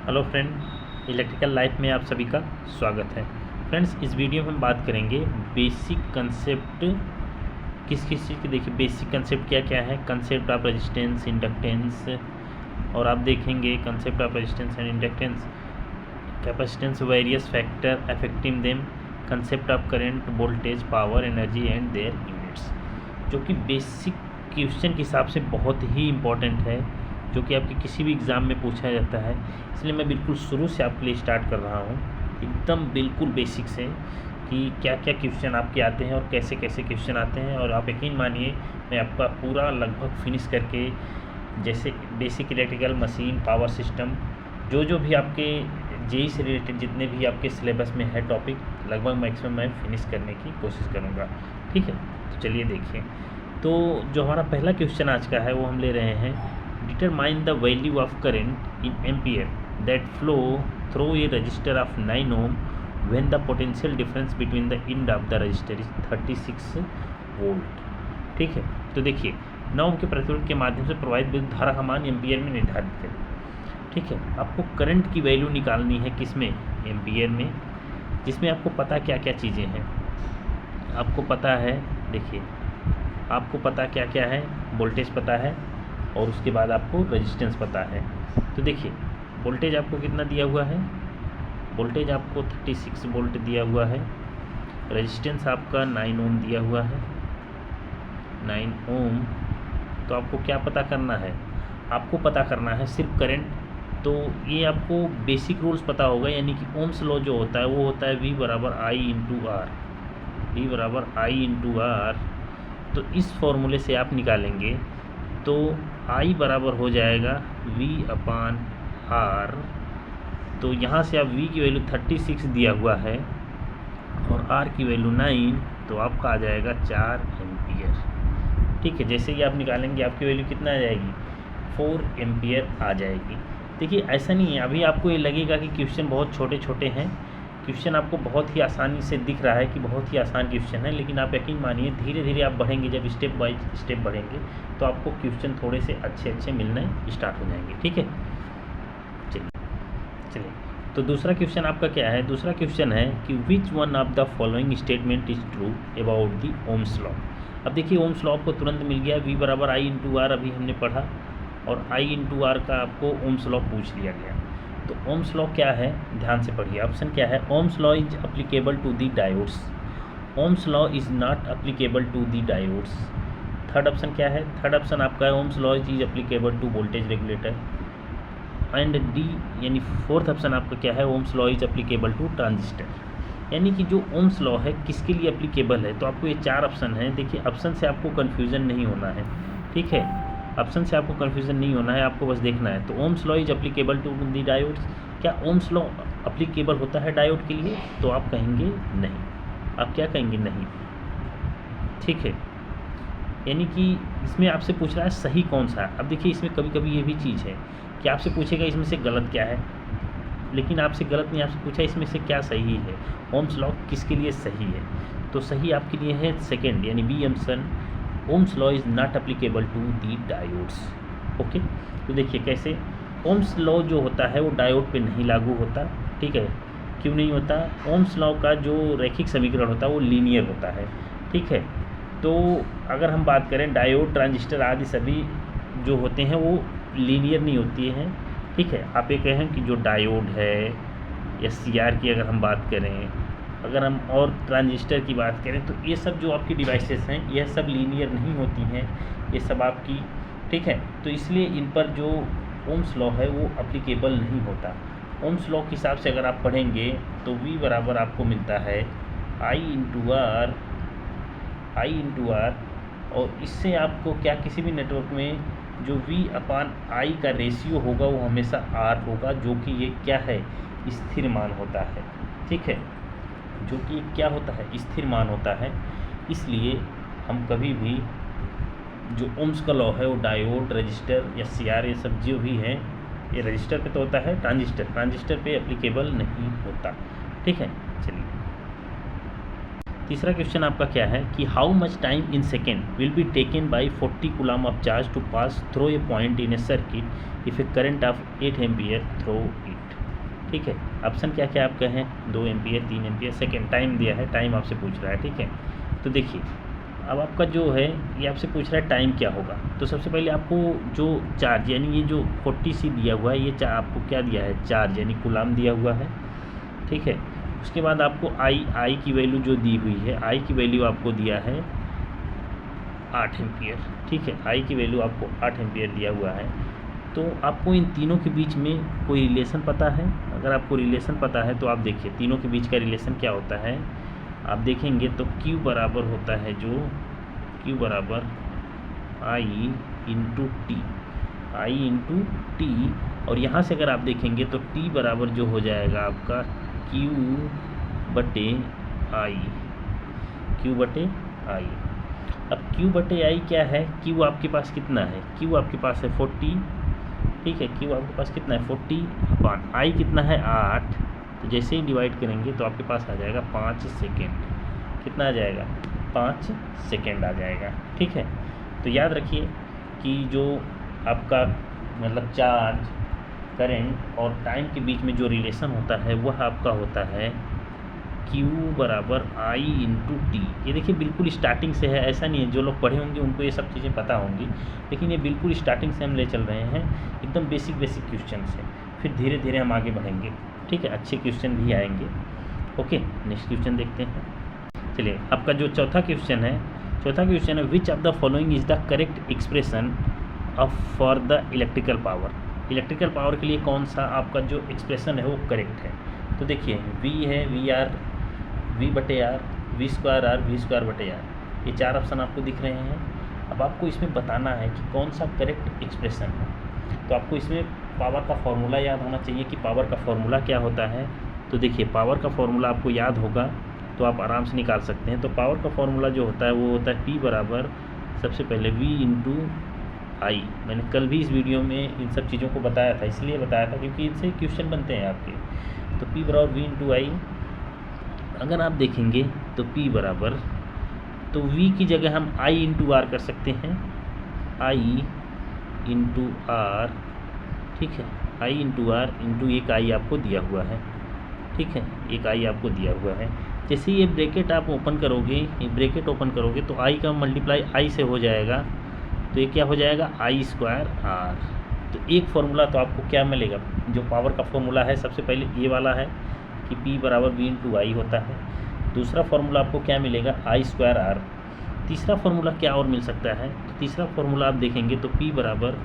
Hello friend, electrical life में आप सभी का स्वागत है। फ्रेंड्स, इस वीडियो में हम बात करेंगे बेसिक कंसेप्ट किस किस चीज़ की। देखिए, बेसिक कंसेप्ट क्या क्या है। कंसेप्ट ऑफ रेजिस्टेंस, इंडक्टेंस, और आप देखेंगे concept of resistance and inductance, capacitance, various factor affecting them, concept of current, voltage, power, energy and their units, जो कि बेसिक क्वेश्चन के हिसाब से बहुत ही इम्पोर्टेंट है, जो कि आपके किसी भी एग्ज़ाम में पूछा जाता है। इसलिए मैं बिल्कुल शुरू से आपके लिए स्टार्ट कर रहा हूँ, एकदम बिल्कुल बेसिक से, कि क्या क्या क्वेश्चन आपके आते हैं और कैसे कैसे क्वेश्चन आते हैं। और आप यकीन मानिए, मैं आपका पूरा लगभग फिनिश करके, जैसे basic electrical machine, power system, जो भी आपके जेई से रिलेटेड जितने भी आपके सिलेबस में है टॉपिक, लगभग मैक्सिमम मैं फिनिश करने की कोशिश करूँगा। ठीक है, तो चलिए देखिए। तो जो हमारा पहला क्वेश्चन आज का है वो हम ले रहे हैं, determine the value of current in ampere that flow through a resistor of 9 ohm when the potential difference between the end of the resistor is 36 volt. ठीक है, तो देखिए, 9 ओम के प्रतिरोध के माध्यम से प्रवाहित विद्युत धारा का मान एम्पियर में निर्धारित करें। ठीक है, आपको करंट की वैल्यू निकालनी है, किसमें? एम्पियर में, जिसमें आपको पता क्या क्या चीज़ें हैं। आपको पता है, देखिए, आपको पता क्या क्या है, वोल्टेज पता है, और उसके बाद आपको रेजिस्टेंस पता है। तो देखिए, वोल्टेज आपको कितना दिया हुआ है? वोल्टेज आपको 36 वोल्ट दिया हुआ है। रेजिस्टेंस आपका 9 ओम दिया हुआ है, 9 ओम। तो आपको क्या पता करना है? आपको पता करना है सिर्फ करंट। तो ये आपको बेसिक रूल्स पता होगा, यानी कि ओम्स लॉ जो होता है वो होता है V बराबर I इंटू आर, V बराबर I इंटू आर। तो इस फॉर्मूले से आप निकालेंगे तो I बराबर हो जाएगा V अपान R। तो यहाँ से आप V की वैल्यू 36 दिया हुआ है और R की वैल्यू 9, तो आपका आ जाएगा 4 एम्पियर। ठीक है, जैसे ही आप निकालेंगे आपकी वैल्यू कितना आ जाएगी? 4 एम्पियर आ जाएगी। देखिए, ऐसा नहीं है, अभी आपको ये लगेगा कि क्वेश्चन बहुत छोटे छोटे हैं, क्वेश्चन आपको बहुत ही आसानी से दिख रहा है कि बहुत ही आसान क्वेश्चन है, लेकिन आप यकीन मानिए, धीरे धीरे आप बढ़ेंगे, जब स्टेप बाय स्टेप बढ़ेंगे तो आपको क्वेश्चन थोड़े से अच्छे अच्छे मिलने स्टार्ट हो जाएंगे। ठीक है, चलिए, तो दूसरा क्वेश्चन आपका क्या है? दूसरा क्वेश्चन है कि which one of the following statement is true about the Ohm's law. अब देखिए, ओम्स लॉ आपको तुरंत मिल गया, V बराबर I इंटू आर अभी हमने पढ़ा, और I इंटू आर का आपको ओम्स लॉ पूछ लिया गया। तो ओम्स लॉ क्या है, ध्यान से पढ़िए। ऑप्शन क्या है? Ohm's law is applicable to the diodes, Ohm's law is not applicable to the diodes. Third option क्या है? थर्ड ऑप्शन आपका है Ohm's law is applicable to voltage regulator. And D, यानी फोर्थ ऑप्शन आपका क्या है? Ohm's law is applicable to transistor. यानी कि जो ओम्स लॉ है किसके लिए अप्लीकेबल है? तो आपको ये 4 ऑप्शन है। देखिए, ऑप्शन से आपको कन्फ्यूज़न नहीं होना है। ठीक है, ऑप्शन से आपको कन्फ्यूज़न नहीं होना है, आपको बस देखना है। तो Ohm's law is applicable to the diodes, क्या ओम्स लॉ अप्लीकेबल होता है डायोड के लिए? तो आप कहेंगे नहीं। आप क्या कहेंगे? नहीं। ठीक है, यानी कि इसमें आपसे पूछ रहा है सही कौन सा है। अब देखिए, इसमें कभी कभी ये भी चीज़ है कि आपसे पूछेगा इसमें से गलत क्या है, लेकिन आपसे गलत नहीं, आपसे पूछा इसमें से क्या सही है, ओम्स लॉ किसके लिए सही है। तो सही आपके लिए है सेकंड, यानी B option, Ohm's law is not applicable to the diodes. Okay, तो देखिए कैसे, ओम्स लॉ जो होता है वो डायोड पे नहीं लागू होता। ठीक है, क्यों नहीं होता? ओम्स लॉ का जो रैखिक समीकरण होता है वो लीनियर होता है। ठीक है, तो अगर हम बात करें, डायोड, ट्रांजिस्टर आदि सभी जो होते हैं वो लीनियर नहीं होती हैं। ठीक है, आप ये कहें कि जो डायोड है या CR की अगर हम बात करें, अगर हम और ट्रांजिस्टर की बात करें, तो ये सब जो आपकी डिवाइसेस हैं यह सब लीनियर नहीं होती हैं, ये सब आपकी। ठीक है, तो इसलिए इन पर जो ओम्स लॉ है वो अप्लीकेबल नहीं होता। ओम्स लॉ के हिसाब से अगर आप पढ़ेंगे तो V बराबर आपको मिलता है I into R, I into R, और इससे आपको क्या, किसी भी नेटवर्क में जो V अपान I का रेशियो होगा वो हमेशा R होगा, जो कि ये क्या है? स्थिर मान होता है। ठीक है, जो कि क्या होता है? स्थिर मान होता है। इसलिए हम कभी भी जो ओम्स का लॉ है वो डायोड, रजिस्टर या CR, ये सब जो भी हैं, ये रजिस्टर पे तो होता है, ट्रांजिस्टर पे एप्लीकेबल नहीं होता। ठीक है, चलिए, तीसरा क्वेश्चन आपका क्या है कि how much time in second will be taken by 40 coulomb of charge to pass through a point in a circuit if a current of 8 ampere through it. ठीक है। ऑप्शन क्या क्या आपका है, 2 एम्पियर, 3 एम्पियर, सेकेंड टाइम दिया है, time आपसे पूछ रहा है, ठीक है। तो देखिए अब आपका जो है ये आपसे पूछ रहा है टाइम क्या होगा। तो सबसे पहले आपको जो चार्ज यानी ये जो 40C दिया हुआ है, ये आपको क्या दिया है, चार्ज यानी कूलाम दिया हुआ है, ठीक है। उसके बाद आपको आई की वैल्यू जो दी हुई है, आई की वैल्यू आपको दिया है 8 एम्पियर, ठीक है। आई की वैल्यू आपको 8 एम्पियर दिया हुआ है। तो आपको इन तीनों के बीच में कोई रिलेशन पता है? अगर आपको रिलेशन पता है तो आप देखिए तीनों के बीच का रिलेशन क्या होता है। आप देखेंगे तो Q बराबर होता है जो Q बराबर I into T, I into T. और यहाँ से अगर आप देखेंगे तो T बराबर जो हो जाएगा आपका Q बटे आई, Q बटे आई। अब Q बटे आई क्या है, Q आपके पास कितना है, Q आपके पास है 40, ठीक है। Q आपके पास कितना है 40 अपान आई कितना है 8। तो जैसे ही डिवाइड करेंगे तो आपके पास आ जाएगा 5 सेकेंड। कितना आ जाएगा, 5 सेकेंड आ जाएगा, ठीक है। तो याद रखिए कि जो आपका मतलब चार्ज, करंट और टाइम के बीच में जो रिलेशन होता है वह आपका होता है Q बराबर आई इंटू टी। ये देखिए बिल्कुल स्टार्टिंग से है, ऐसा नहीं है जो लोग पढ़े होंगे उनको ये सब चीज़ें पता होंगी, लेकिन ये बिल्कुल स्टार्टिंग से हम ले चल रहे हैं, एकदम बेसिक क्वेश्चन से। फिर धीरे धीरे हम आगे बढ़ेंगे, ठीक है। अच्छे क्वेश्चन भी आएंगे। ओके, नेक्स्ट क्वेश्चन देखते हैं। चलिए आपका जो चौथा क्वेश्चन है विच of the following is the correct expression of for the electrical power. Electrical power के लिए कौन सा आपका जो एक्सप्रेशन है वो करेक्ट है। तो देखिए V है, V बटे R, V square R, V square बटे आर, ये 4 ऑप्शन आपको दिख रहे हैं। अब आपको इसमें बताना है कि कौन सा करेक्ट एक्सप्रेशन है। तो आपको इसमें पावर का फॉर्मूला याद होना चाहिए कि पावर का फॉर्मूला क्या होता है। तो देखिए पावर का फॉर्मूला आपको याद होगा तो आप आराम से निकाल सकते हैं। तो पावर का फॉर्मूला जो होता है वो होता है P बराबर सबसे पहले V इंटू आई। मैंने कल भी इस वीडियो में इन सब चीज़ों को बताया था, इसलिए बताया था क्योंकि इनसे क्वेश्चन बनते हैं आपके। तो P बराबर V इंटू आई। अगर आप देखेंगे तो P बराबर, तो V की जगह हम I इंटू आर कर सकते हैं, I इंटू आर, ठीक है। I इंटू आर इंटू एक I आपको दिया हुआ है, ठीक है, एक I आपको दिया हुआ है। जैसे ये ब्रैकेट आप ओपन करोगे, ये ब्रैकेट ओपन करोगे तो I का मल्टीप्लाई I से हो जाएगा, तो ये क्या हो जाएगा आई स्क्वायर आर। तो एक फार्मूला तो आपको क्या मिलेगा, जो पावर का फॉर्मूला है सबसे पहले ये वाला है कि P बराबर V इंटू आई होता है। दूसरा फार्मूला आपको क्या मिलेगा, आई स्क्वायर आर। तीसरा फार्मूला क्या और मिल सकता है, तो तीसरा फार्मूला आप देखेंगे तो P बराबर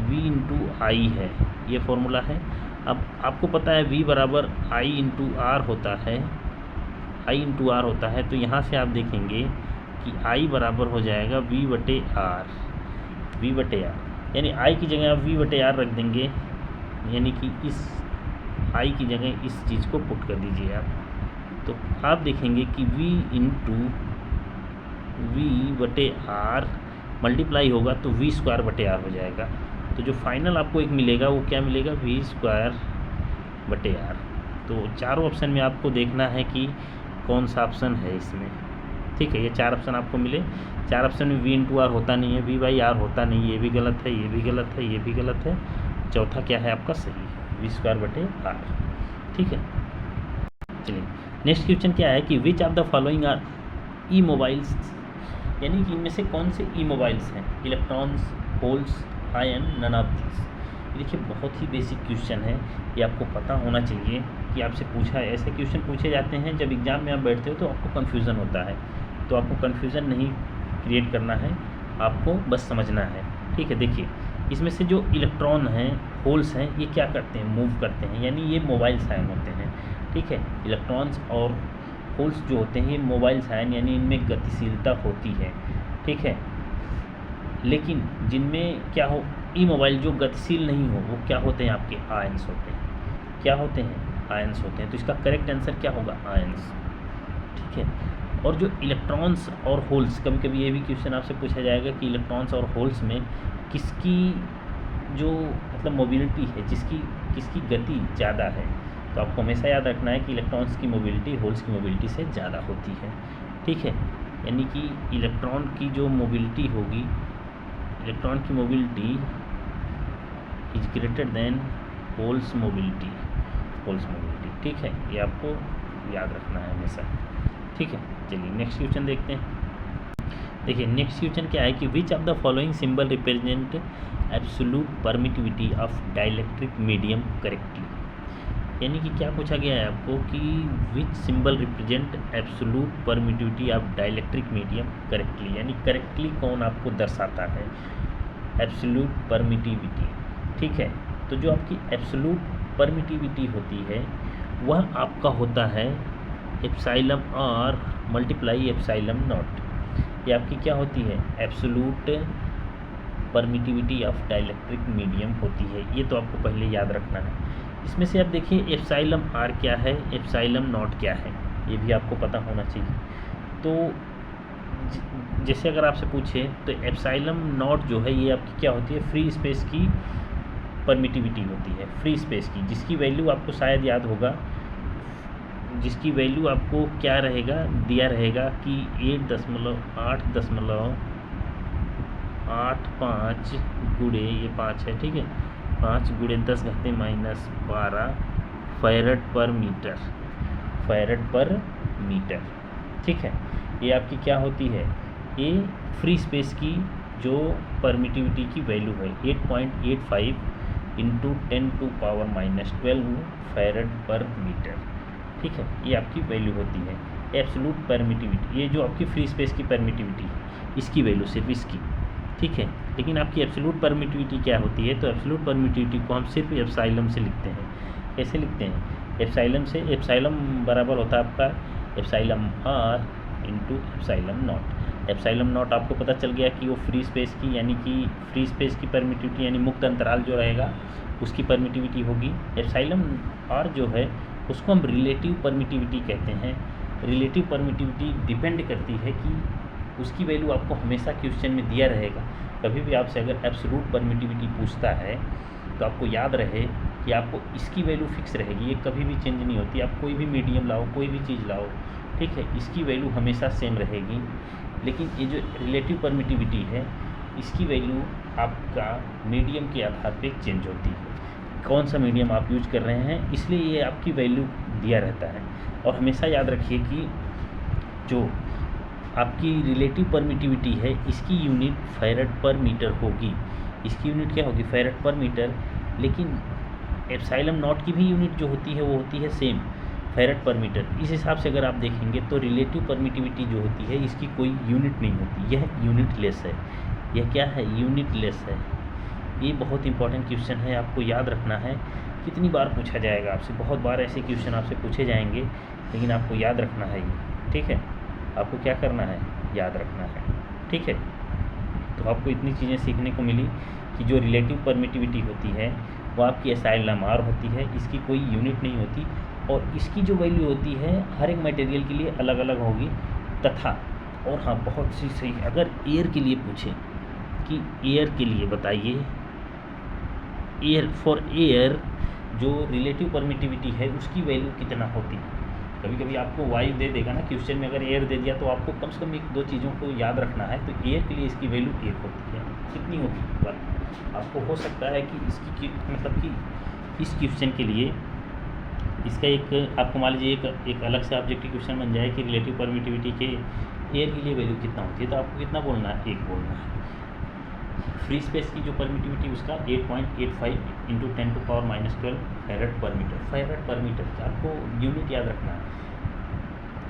V इंटू आई है, ये फार्मूला है। अब आपको पता है V बराबर आई इंटू आर होता है, आई इंटू आर होता है। तो यहाँ से आप देखेंगे कि I बराबर हो जाएगा V बटे आर, V बटे आर, यानी I की जगह आप V बटे आर रख देंगे, यानी कि इस I की जगह इस चीज़ को पुट कर दीजिए आप। तो आप देखेंगे कि V इंटू V बटे आर मल्टीप्लाई होगा तो V स्क्वायर बटे आर हो जाएगा। तो जो फाइनल आपको एक मिलेगा वो क्या मिलेगा, V स्क्वायर बटे आर। तो चारों ऑप्शन में आपको देखना है कि कौन सा ऑप्शन है इसमें, ठीक है। ये 4 ऑप्शन आपको मिले, 4 ऑप्शन में V इंटू आर होता नहीं है, V बाई आर होता नहीं, ये भी गलत है, ये भी गलत है, ये भी गलत है। चौथा क्या है आपका सही है, V स्क्वायर बटे आर, ठीक है। चलिए नेक्स्ट क्वेश्चन क्या है कि which of the following are immobiles, यानी कि इनमें से कौन से ई मोबाइल्स हैं, electrons, holes, ion, none of this. देखिए बहुत ही बेसिक क्वेश्चन है, ये आपको पता होना चाहिए कि आपसे पूछा है। ऐसे क्वेश्चन पूछे जाते हैं जब एग्ज़ाम में आप बैठते हो तो आपको कन्फ्यूज़न होता है, तो आपको कन्फ्यूज़न नहीं क्रिएट करना है, आपको बस समझना है, ठीक है। देखिए इसमें से जो इलेक्ट्रॉन हैं, होल्स हैं, ये क्या करते हैं, मूव करते हैं, यानी ये मोबाइल साइन होते हैं, ठीक है। इलेक्ट्रॉन्स और होल्स जो होते हैं ये मोबाइल साइन, यानी इनमें गतिशीलता होती है, ठीक है। लेकिन जिनमें क्या हो, ई मोबाइल जो गतिशील नहीं हो, वो क्या होते हैं, आपके आयंस होते हैं। क्या होते हैं, आयंस होते हैं। तो इसका करेक्ट आंसर क्या होगा, आयंस, ठीक है। और जो इलेक्ट्रॉन्स और होल्स, कभी कभी ये भी क्वेश्चन आपसे पूछा जाएगा कि इलेक्ट्रॉन्स और होल्स में किसकी जो मतलब मोबिलिटी है, किसकी गति ज़्यादा है। तो आपको हमेशा याद रखना है कि इलेक्ट्रॉन्स की मोबिलिटी होल्स की मोबिलिटी से ज़्यादा होती है, ठीक है। यानी कि इलेक्ट्रॉन की जो मोबिलिटी होगी, इलेक्ट्रॉन की mobility is greater than holes mobility, holes mobility. ठीक है, ये आपको याद रखना है हमेशा। ठीक है, चलिए नेक्स्ट क्वेश्चन देखते हैं। देखिए नेक्स्ट क्वेश्चन क्या है कि which of the following symbol represent absolute permittivity of dielectric medium correctly. यानी कि क्या पूछा गया है आपको कि विच symbol represent absolute permittivity of dielectric medium correctly, यानी करेक्टली कौन आपको दर्शाता है एब्सोल्यूट परमिटिविटी। ठीक है, तो जो आपकी एब्सोल्यूट परमिटिविटी होती है वह आपका होता है epsilon R multiply epsilon nought. ये आपकी क्या होती है absolute permittivity of dielectric medium होती है। ये तो आपको पहले याद रखना है। इसमें से आप देखिए एप्सिलॉन आर क्या है, एप्सिलॉन नॉट क्या है, ये भी आपको पता होना चाहिए। तो जैसे अगर आपसे पूछे तो एप्सिलॉन नॉट जो है ये आपकी क्या होती है फ्री स्पेस की परमिटिविटी होती है, फ्री स्पेस की, जिसकी वैल्यू आपको शायद याद होगा, जिसकी वैल्यू आपको क्या रहेगा दिया रहेगा कि 8.85 गुणे ये 5 है। ठीक है, 5 गुणे 10 घाते -12 फैरड पर मीटर, फैरड पर मीटर। ठीक है, ये आपकी क्या होती है, ये फ्री स्पेस की जो परमिटिविटी की वैल्यू है 8.85 इंटू 10⁻⁻12 फैरड पर मीटर। ठीक है, ये आपकी वैल्यू होती है एब्सोल्यूट परमिटिविटी। ये जो आपकी फ्री स्पेस की परमिटिविटी है इसकी वैल्यू सिर्फ इसकी। ठीक है, लेकिन आपकी एब्सोल्यूट परमिटिविटी क्या होती है, तो एब्सोल्यूट परमिटिविटी को हम सिर्फ एप्सिलॉन से लिखते हैं। कैसे लिखते हैं, एप्सिलॉन से। एप्सिलॉन बराबर होता है आपका epsilon R into epsilon nought. Epsilon nought आपको पता चल गया कि वो फ्री स्पेस की, यानी कि फ्री स्पेस की परमिटिविटी यानी मुक्त अंतराल जो रहेगा उसकी परमिटिविटी होगी। एप्सिलॉन आर जो है उसको हम रिलेटिव परमिटिविटी कहते हैं। रिलेटिव परमिटिविटी डिपेंड करती है कि उसकी वैल्यू आपको हमेशा क्वेश्चन में दिया रहेगा। कभी भी आपसे अगर एब्सोल्यूट परमिटिविटी पूछता है तो आपको याद रहे कि आपको इसकी वैल्यू फिक्स रहेगी, ये कभी भी चेंज नहीं होती। आप कोई भी मीडियम लाओ, कोई भी चीज़ लाओ, ठीक है, इसकी वैल्यू हमेशा सेम रहेगी। लेकिन ये जो रिलेटिव परमिटिविटी है इसकी वैल्यू आपका मीडियम के आधार पे चेंज होती है, कौन सा मीडियम आप यूज कर रहे हैं, इसलिए ये आपकी वैल्यू दिया रहता है। और हमेशा याद रखिए कि जो आपकी रिलेटिव परमिटिविटी है इसकी यूनिट फैरड पर मीटर होगी। इसकी यूनिट क्या होगी, फैरड पर मीटर। लेकिन एप्सिलॉन नॉट की भी यूनिट जो होती है वो होती है सेम, फैरड पर मीटर। इस हिसाब से अगर आप देखेंगे तो रिलेटिव परमिटिविटी जो होती है इसकी कोई यूनिट नहीं होती, यह यूनिट लेस है। यह क्या है, यूनिट लेस है। ये बहुत इंपॉर्टेंट क्वेश्चन है, आपको याद रखना है। कितनी बार पूछा जाएगा आपसे, बहुत बार ऐसे क्वेश्चन आपसे पूछे जाएंगे, लेकिन आपको याद रखना है ये। ठीक है, आपको क्या करना है, याद रखना है। ठीक है, तो आपको इतनी चीज़ें सीखने को मिली कि जो रिलेटिव परमिटिविटी होती है वो आपकी एप्सिलॉन आर होती है, इसकी कोई यूनिट नहीं होती, और इसकी जो वैल्यू होती है हर एक मटेरियल के लिए अलग अलग होगी। तथा और हाँ, बहुत सी सही, अगर एयर के लिए पूछें कि एयर के लिए बताइए, एयर फॉर एयर जो रिलेटिव परमिटिविटी है उसकी वैल्यू कितना होती है। कभी कभी आपको वायु दे देगा ना क्वेश्चन में, अगर एयर दे दिया तो आपको कम से कम एक दो चीज़ों को याद रखना है। तो एयर के लिए इसकी वैल्यू 1 होती है, कितनी होगी 1। आपको हो सकता है कि इसकी मतलब कि इस क्वेश्चन के लिए इसका एक आपको मान लीजिए एक अलग से ऑब्जेक्टिव क्वेश्चन बन जाए कि रिलेटिव परमिटिविटी के एयर के लिए वैल्यू कितना होती है, तो आपको कितना बोलना है, 1 बोलना है। फ्री स्पेस की जो परमिटिविटी उसका 8.85 इंटू 10⁻⁻12 फैरड पर मीटर, फैरड पर मीटर। आपको यूनिट याद रखना है।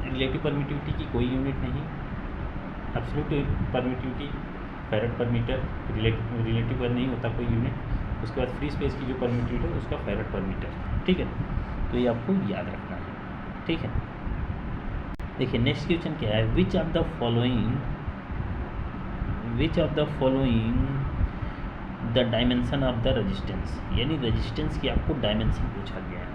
रिलेटिव परमिटिविटी की कोई यूनिट नहीं, एब्सोल्यूट परमिटिविटी फैरड पर मीटर, रिलेटिव पर नहीं होता कोई यूनिट। उसके बाद फ्री स्पेस की जो परमिटिविटी है उसका फैरड पर मीटर। ठीक है, तो ये आपको याद रखना है। ठीक है, देखिए नेक्स्ट क्वेश्चन क्या है, विच of the following the dimension of the resistance, यानी रेजिस्टेंस की आपको डायमेंशन पूछा गया है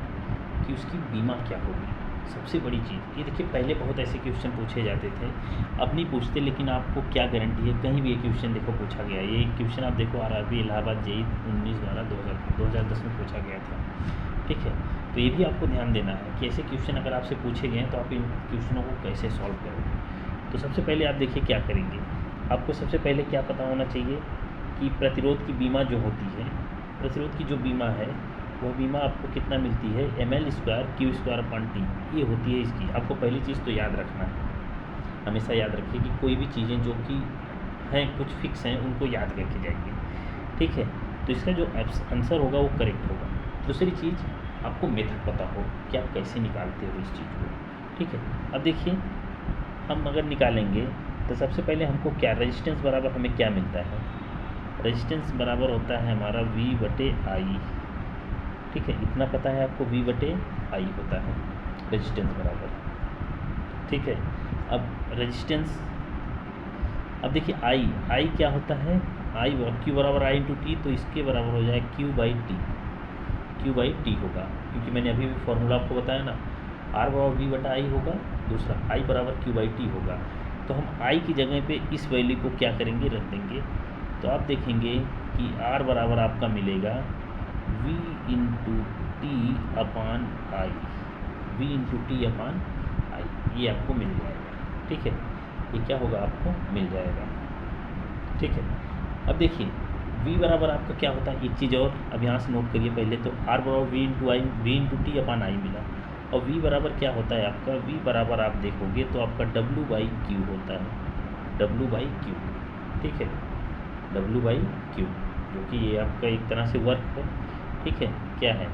कि उसकी बीमा क्या होगी। सबसे बड़ी चीज़ ये देखिए, पहले बहुत ऐसे क्वेश्चन पूछे जाते थे, अब नहीं पूछते, लेकिन आपको क्या गारंटी है कहीं भी ये क्वेश्चन देखो पूछा गया। ये क्वेश्चन आप देखो आरआरबी इलाहाबाद जेई 19/12/2010 में पूछा गया था। ठीक है, तो ये भी आपको ध्यान देना है कि ऐसे क्वेश्चन अगर आपसे पूछे गए हैं तो आप इन क्वेश्चनों को कैसे सॉल्व करोगे। तो सबसे पहले आप देखिए क्या करेंगे, आपको सबसे पहले क्या पता होना चाहिए कि प्रतिरोध की बीमा जो होती है, प्रतिरोध की जो बीमा है वह बीमा आपको कितना मिलती है, ml²Q²/T, ये होती है इसकी। आपको पहली चीज़ तो याद रखना है, हमेशा याद रखिए कि कोई भी चीज़ें जो कि हैं कुछ फिक्स हैं उनको याद करके जाएंगे, ठीक है। तो इसका जो आंसर होगा वो करेक्ट होगा। दूसरी चीज़, आपको मेथड पता हो कि आप कैसे निकालते हो इस चीज़ को, ठीक है। अब देखिए, हम अगर निकालेंगे तो सबसे पहले हमको क्या, रेजिस्टेंस बराबर हमें क्या मिलता है, रेजिस्टेंस बराबर होता है हमारा V/I, ठीक है। इतना पता है आपको, V/I होता है रेजिस्टेंस बराबर, ठीक है। अब रेजिस्टेंस, अब देखिए I क्या होता है, Q बराबर I × T, तो इसके बराबर हो जाए Q/T होगा, क्योंकि मैंने अभी भी फॉर्मूला आपको बताया ना, R बराबर V/I होगा, दूसरा I बराबर Q/T होगा। तो हम I की जगह पे इस वैल्यू को क्या करेंगे, रख देंगे। तो आप देखेंगे कि R बराबर आपका मिलेगा V × T/I, V × T/I, ये आपको मिल जाएगा, ठीक है। ये क्या होगा, आपको मिल जाएगा, ठीक है। अब देखिए V बराबर आपका क्या होता है, एक चीज़ और अब यहाँ से नोट करिए पहले, तो R बराबर V × T/I मिला, और V बराबर क्या होता है आपका, V बराबर आप देखोगे तो आपका W/Q होता है, W/Q, ठीक है, W/Q, जो कि ये आपका एक तरह से वर्क है, ठीक है। क्या है,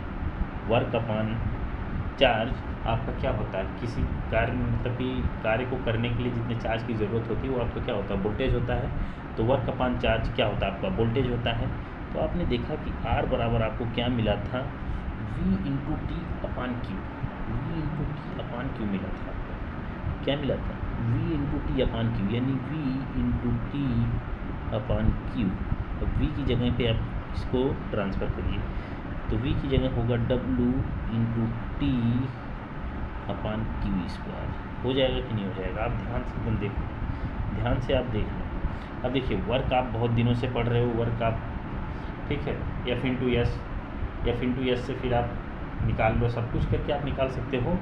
वर्क अपॉन चार्ज आपका क्या होता है, किसी कार्य मतलब कि कार्य को करने के लिए जितने चार्ज की ज़रूरत होती है वो आपका क्या होता है, वोल्टेज होता है। तो वर्क अपॉन चार्ज क्या होता है, आपका वोल्टेज होता है। तो आपने देखा कि R बराबर आपको क्या मिला था, V × T/Q, V × T/Q मिला था आपको, क्या मिला था, V × T/Q, यानी V × T/Q। तो V की जगह पे आप इसको ट्रांसफ़र करिए, तो V की जगह होगा W × T/Q², हो जाएगा कि नहीं हो जाएगा, आप ध्यान से एकदम देखो, ध्यान से आप देख लो। अब देखिए, वर्क आप बहुत दिनों से पढ़ रहे हो, वर्क आप, ठीक है, F × S से फिर आप निकाल लो, सब कुछ करके आप निकाल सकते हो।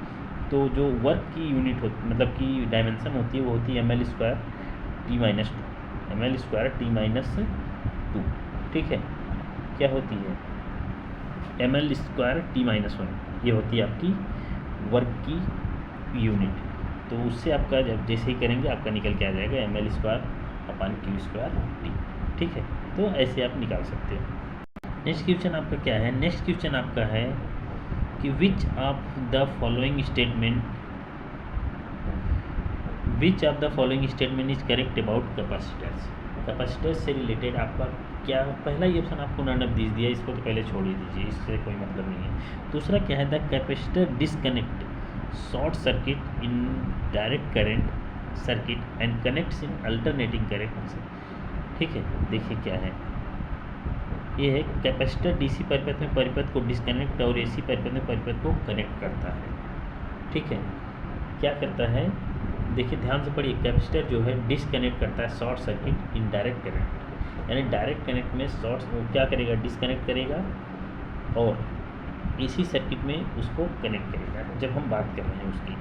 तो जो वर्क की यूनिट होती, मतलब कि डायमेंशन होती है, वो होती है ml²T-2, ml²T-2, ठीक है। क्या होती है, ml²T-1, ये होती है आपकी वर्क की यूनिट। तो उससे आपका जब जैसे ही करेंगे आपका निकल के आ जाएगा ml²/Q²T, ठीक है। तो ऐसे आप निकाल सकते हो। नेक्स्ट क्वेश्चन आपका क्या है, नेक्स्ट क्वेश्चन आपका है कि which of the following statement is correct about capacitors. Capacitors से रिलेटेड आपका क्या, पहला ही ऑप्शन आपको नन ऑफ दिस दिया, इसको तो पहले छोड़ ही दीजिए, इससे कोई मतलब नहीं है। दूसरा क्या है, the capacitor disconnect short circuit in direct current circuit and connects in alternating current, ठीक है। देखिए क्या है, ये है कैपेसिटर डीसी परिपथ में परिपथ को डिसकनेक्ट और एसी परिपथ में परिपथ को कनेक्ट करता है, ठीक है। क्या करता है, देखिए ध्यान से पढ़िए, कैपेसिटर जो है डिसकनेक्ट करता है short circuit in direct current, यानी डायरेक्ट कनेक्ट में शॉर्ट वो क्या करेगा, डिसकनेक्ट करेगा और एसी सर्किट में उसको कनेक्ट करेगा, जब हम बात कर रहे हैं उसकी,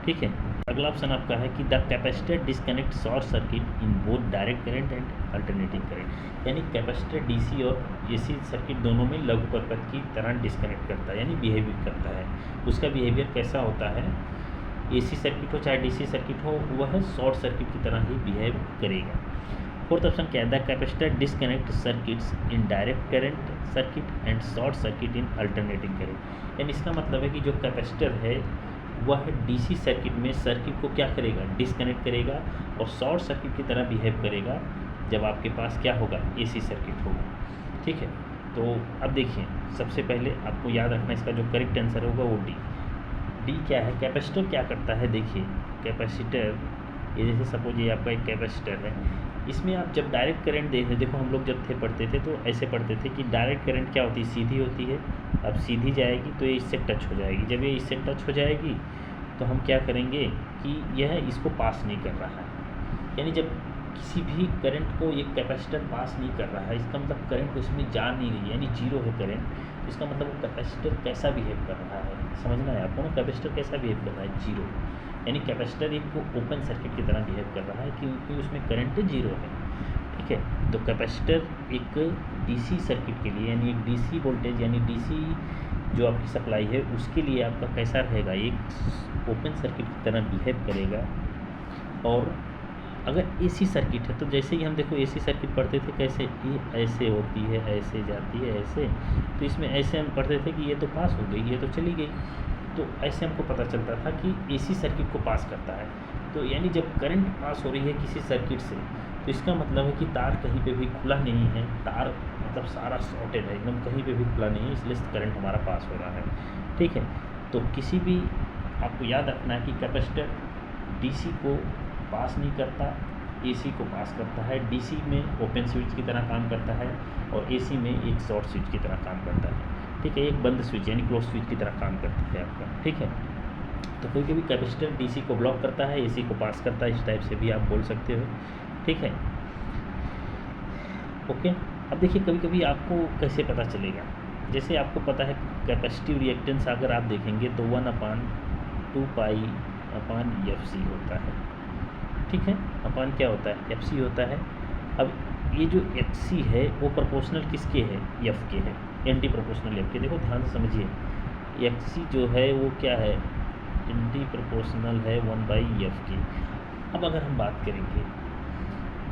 ठीक है। अगला ऑप्शन आपका है कि the capacitor disconnect short circuit in both direct current and alternating current, यानी कैपेसिटर डीसी और एसी सर्किट दोनों में लघु परिपथ की तरह डिसकनेक्ट करता है, यानी बिहेवियर करता है। उसका बिहेवियर कैसा होता है, एसी सर्किट हो चाहे डीसी सर्किट हो, वह शॉर्ट सर्किट की तरह ही बिहेव करेगा। फोर्थ ऑप्शन क्या है, the capacitor disconnect circuits in direct current circuit and short circuit in alternating current, यानी इसका मतलब है कि जो कैपेसिटर है वह डीसी सर्किट में सर्किट को क्या करेगा, डिसकनेक्ट करेगा और शॉर्ट सर्किट की तरह बिहेव करेगा जब आपके पास क्या होगा, एसी सर्किट होगा, ठीक है। तो अब देखिए, सबसे पहले आपको याद रखना इसका जो करेक्ट आंसर होगा वो डी क्या है, कैपेसिटर क्या करता है। देखिए कैपेसिटर, ये जैसे सपोज ये आपका एक कैपेसिटर है, इसमें आप जब डायरेक्ट करंट देखो हम लोग जब पढ़ते थे तो ऐसे पढ़ते थे कि डायरेक्ट करंट क्या होती है, सीधी होती है। अब सीधी जाएगी तो ये इससे टच हो जाएगी, जब ये इससे टच हो जाएगी तो हम क्या करेंगे कि यह इसको पास नहीं कर रहा है, यानी जब किसी भी करंट को एक कैपेसिटर पास नहीं कर रहा है, इसका मतलब करंट उसमें जा नहीं रही है, यानी जीरो है करंट, तो इसका मतलब वो कैपेसिटर कैसा बिहेव कर रहा है, समझना है आपको ना, कैपेसिटर कैसा बिहेव कर रहा है, जीरो, यानी कैपेसिटर एक ओपन सर्किट की तरह बिहेव कर रहा है क्योंकि उसमें करंट जीरो है, ठीक है। तो कैपेसिटर एक डीसी सर्किट के लिए, यानी एक डीसी वोल्टेज यानी डीसी जो आपकी सप्लाई है उसके लिए आपका कैसा रहेगा, एक ओपन सर्किट की तरह बिहेव करेगा। और अगर एसी सर्किट है तो जैसे ही हम देखो एसी सर्किट पढ़ते थे कैसे, ये ऐसे होती है, ऐसे जाती है, ऐसे, तो इसमें ऐसे हम पढ़ते थे कि ये तो पास हो गई, ये तो चली गई, तो ऐसे हमको पता चलता था कि एसी सर्किट को पास करता है। तो यानी जब करंट पास हो रही है किसी सर्किट से तो इसका मतलब है कि तार कहीं पे भी खुला नहीं है, तार मतलब सारा शॉर्टेड है एकदम, कहीं पे भी खुला नहीं है, इसलिए करंट हमारा पास हो रहा है। ठीक है, तो किसी भी आपको याद रखना है कि कैपेसिटर डीसी को पास नहीं करता, एसी को पास करता है। डीसी में ओपन स्विच की तरह काम करता है और एसी में एक शॉर्ट स्विच की तरह काम करता है। ठीक है, एक बंद स्विच यानी क्लोज स्विच की तरह काम करता है आपका। ठीक है, तो कोई कभी कैपेसिटर डीसी को ब्लॉक करता है, एसी को पास करता है, इस टाइप से भी आप बोल सकते हो। ठीक है, ओके। अब देखिए कभी कभी आपको कैसे पता चलेगा, जैसे आपको पता है कैपेसिटिव रिएक्टेंस अगर आप देखेंगे तो 1/2π/FC होता है। ठीक है, अपान क्या होता है, FC होता है। अब ये जो FC है वो प्रोपोर्शनल किसके है, F के है, एंटी प्रोपोर्शनल F के। देखो ध्यान से समझिए, FC जो है वो क्या है, एंटी प्रोपोर्शनल है 1/F की। अब अगर हम बात करेंगे,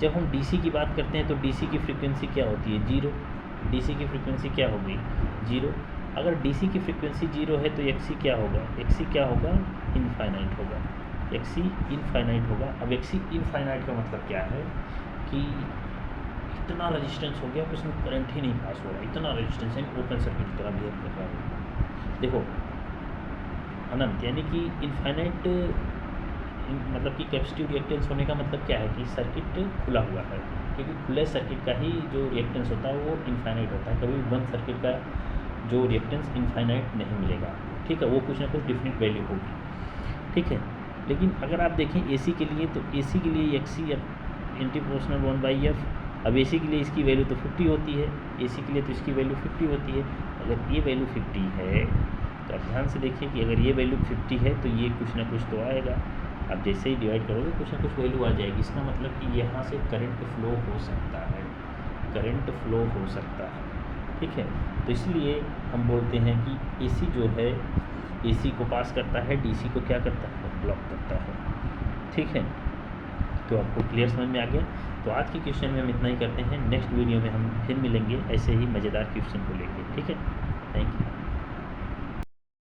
जब हम DC की बात करते हैं तो DC की फ्रीक्वेंसी क्या होती है, 0। DC की फ्रीक्वेंसी क्या हो गई, 0। अगर DC की फ्रीक्वेंसी 0 है तो XC क्या होगा, XC क्या होगा, इनफाइनाइट होगा, XC इनफाइनाइट होगा। अब XC इनफाइनाइट का मतलब क्या है कि इतना रेजिस्टेंस हो गया कि उसमें करंट ही नहीं पास हो रहा, इतना रेजिस्टेंस है, ओपन सर्किट की तरह बिहेव कर रहा है। देखो अनंत यानी कि इनफाइनाइट, मतलब कि कैपेसिटिव रिएक्टेंस होने का मतलब क्या है कि सर्किट खुला हुआ है, क्योंकि खुले सर्किट का ही जो रिएक्टेंस होता है वो इनफाइनाइट होता है। कभी बंद सर्किट का जो रिएक्टेंस इनफाइनाइट नहीं मिलेगा। ठीक है, वो कुछ ना कुछ डिफरेंट वैल्यू होगी। ठीक है, लेकिन अगर आप देखें एसी के लिए तो एसी के लिए XC एंटी प्रोपोर्शनल 1/F। अब एसी के लिए इसकी वैल्यू तो 50 होती है, एसी के लिए तो इसकी वैल्यू 50 होती है। अगर ये वैल्यू 50 है तो आप ध्यान से देखिए कि अगर ये वैल्यू 50 है तो ये कुछ ना कुछ तो आएगा। आप जैसे ही डिवाइड करोगे कुछ ना कुछ वैल्यू आ जाएगी। इसका मतलब कि यहाँ से करंट फ्लो हो सकता है, करंट फ्लो हो सकता है। ठीक है, तो इसलिए हम बोलते हैं कि एसी जो है एसी को पास करता है, डीसी को क्या करता है, ब्लॉक करता है। ठीक है, तो आपको क्लियर समझ में आ गया। तो आज के क्वेश्चन में हम इतना ही करते हैं, नेक्स्ट वीडियो में हम फिर मिलेंगे ऐसे ही मज़ेदार क्वेश्चन को लेकर। ठीक है, थैंक यू।